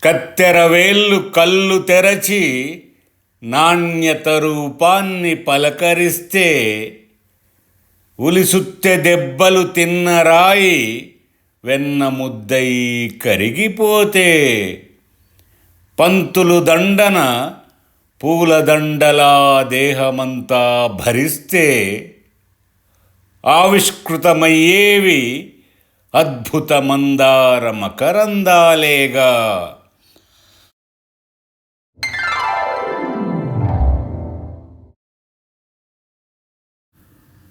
కత్తెర వేళ్ళు కళ్ళు తెరచి నాణ్యత రూపాన్ని పలకరిస్తే, ఉలిసుత్తె దెబ్బలు తిన్న రాయి వెన్న ముద్దై కరిగిపోతే, పంతులు దండన పూలదండలా దేహమంతా భరిస్తే, ఆవిష్కృతమయ్యేవి అద్భుత మందార మకరందాలేగా.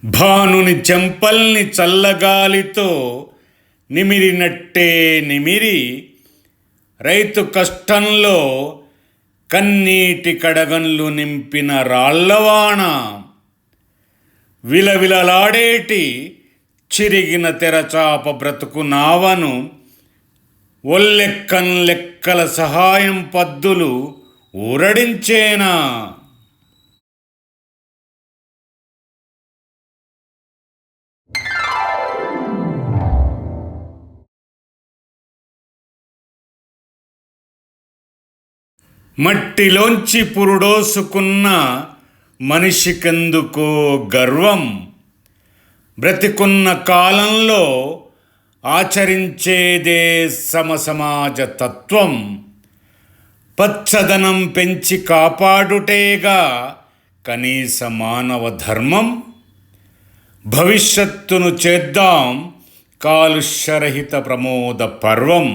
భానుని చెంపల్ని చల్లగాలితో నిమిరినట్టే నిమిరి, రైతు కష్టంలో కన్నీటి కడగండ్లు నింపిన రాళ్లవాణ, విలవిలలాడేటి చిరిగిన తెరచాప బ్రతుకు నావను ఒల్లెక్కన్ లెక్కల సహాయం పద్దులు ఊరడించేనా. మట్టిలోంచి పురుడోసుకున్న మనిషికెందుకో గర్వం, బ్రతికున్న కాలంలో ఆచరించేదే సమసమాజ తత్వం. పచ్చదనం పెంచి కాపాడుటేగా కనీస మానవ ధర్మం. భవిష్యత్తును చేద్దాం కాలుష్యరహిత ప్రమోద పర్వం.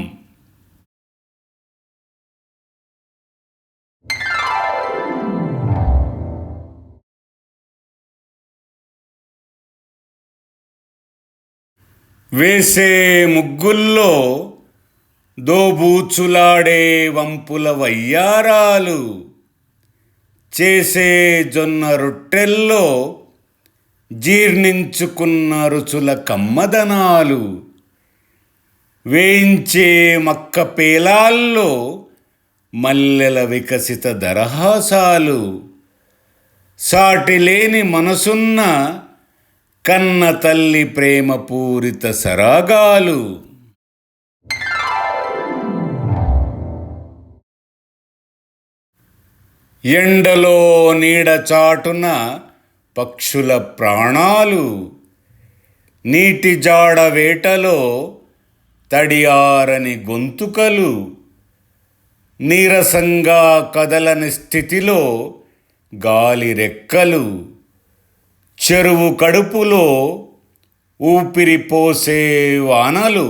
వేసే ముగ్గుల్లో దోబూచులాడే వంపుల వయ్యారాలు, చేసే జొన్న రొట్టెల్లో జీర్ణించుకున్న రుచుల కమ్మదనాలు, వేయించే మక్క పేలాల్లో మల్లెల వికసిత దరహాసాలు, సాటిలేని మనసున్న కన్న తల్లి ప్రేమ పూరిత సరాగాలు. ఎండలో నీడ చాటున పక్షుల ప్రాణాలు, నీటి జాడ వేటలో తడియారని గొంతుకలు, నీరసంగా కదలని స్థితిలో గాలి రెక్కలు, చెరువు కడుపులో ఊపిరిపోసే వానలు.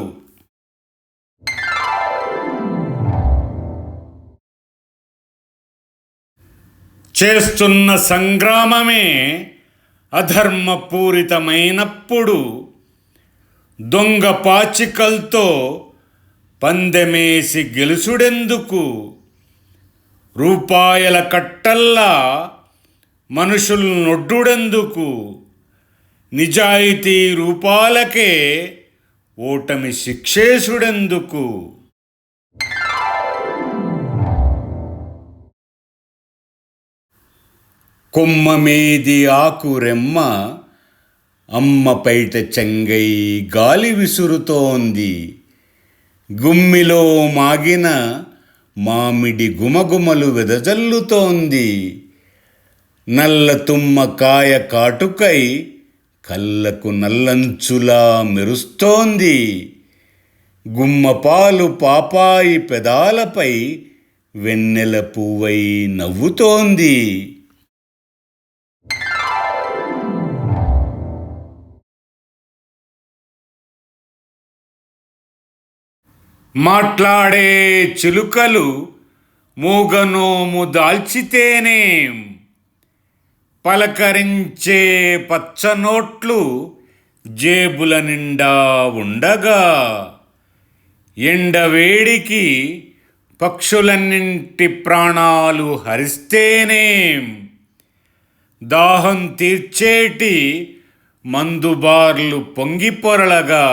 చేస్తున్న సంగ్రామమే అధర్మపూరితమైనప్పుడు, దొంగ పాచికల్తో పందెమేసి గెలుసుడెందుకు. రూపాయల కట్టల్లా మనుషులనొడ్డుడెందుకు. నిజాయితీ రూపాలకే ఓటమి శిక్షేసుడెందుకు. కొమ్మమేది ఆకురెమ్మ అమ్మ పైట చెంగై గాలి విసురుతోంది. గుమ్మిలో మాగిన మామిడి గుమగుమలు వెదజల్లుతోంది. నల్ల తుమ్మ కాయ కాటుకై కళ్ళకు నల్లంచులా మెరుస్తోంది. గుమ్మపాలు పాపాయి పెదాలపై వెన్నెల పువ్వై నవ్వుతోంది. మాట్లాడే చిలుకలు మూగనోము దాల్చితేనేం, పలకరించే పచ్చనోట్లు జేబుల నిండా ఉండగా, ఎండవేడికి పక్షులన్నింటి ప్రాణాలు హరిస్తేనేం, దాహం తీర్చేటి మందుబార్లు పొంగిపొరలగా.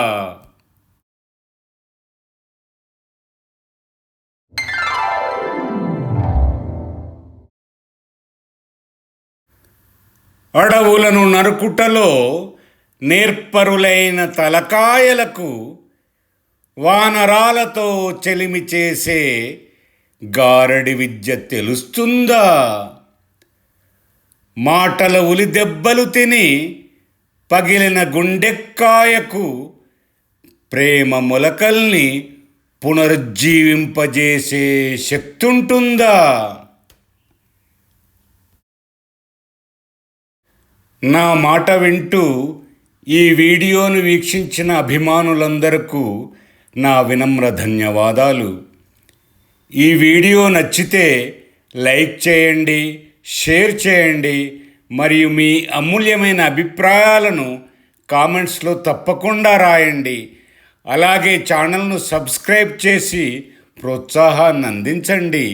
అడవులను నరుకుటలో నేర్పరులైన తలకాయలకు వానరాలతో చెలిమి చేసే గారడి విద్య తెలుస్తుందా? మాటల ఉలి దెబ్బలు తిని పగిలిన గుండెక్కాయకు ప్రేమ మొలకల్ని పునరుజ్జీవింపజేసే శక్తుంటుందా? నా మాట వింటూ ఈ వీడియోను వీక్షించిన అభిమానులందరకు నా వినమ్ర ధన్యవాదాలు. ఈ వీడియో నచ్చితే లైక్ చేయండి, షేర్ చేయండి మరియు మీ అమూల్యమైన అభిప్రాయాలను కామెంట్స్లో తప్పకుండా రాయండి. అలాగే ఛానల్ను సబ్స్క్రైబ్ చేసి ప్రోత్సాహాన్ని అందించండి.